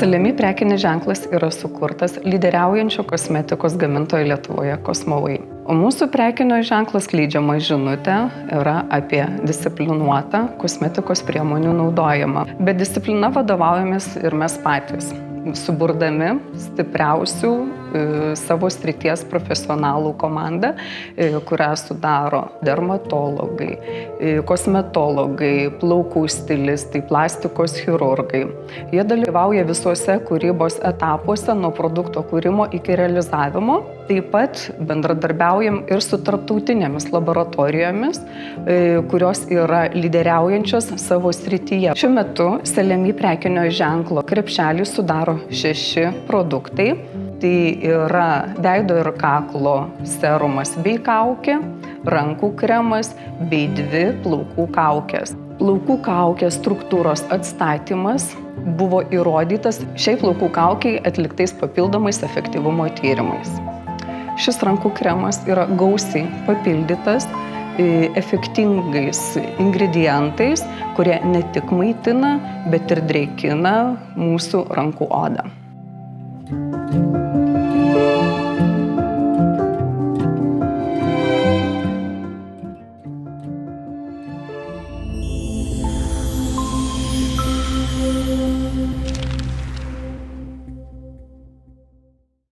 Selemi prekinis ženklas yra sukurtas lyderiaujančio kosmetikos gamintojo Lietuvoje Cosmaway. O mūsų prekinio ženklas skleidžiama žinutė yra apie disciplinuotą kosmetikos priemonių naudojimą. Bet disciplina vadovaujamės ir mes patys, suburdami stipriausių savo srities profesionalų komandą, kurią sudaro dermatologai, kosmetologai, plaukų stilistai, plastikos chirurgai. Jie dalyvauja visuose kūrybos etapuose nuo produkto kūrimo iki realizavimo. Taip pat bendradarbiaujam ir su tarptautinėmis laboratorijomis, kurios yra lyderiaujančios savo srityje. Šiuo metu Selemi prekinio ženklo krepšelį sudaro 6 produktai. Tai yra veido ir kaklo serumas bei kaukė, rankų kremas bei 2 plaukų kaukės. Plaukų kaukės struktūros atstatymas buvo įrodytas šiai plaukų kaukiai atliktais papildomais efektyvumo tyrimais. Šis rankų kremas yra gausiai papildytas efektingais ingredientais, kurie ne tik maitina, bet ir drėkina mūsų rankų odą.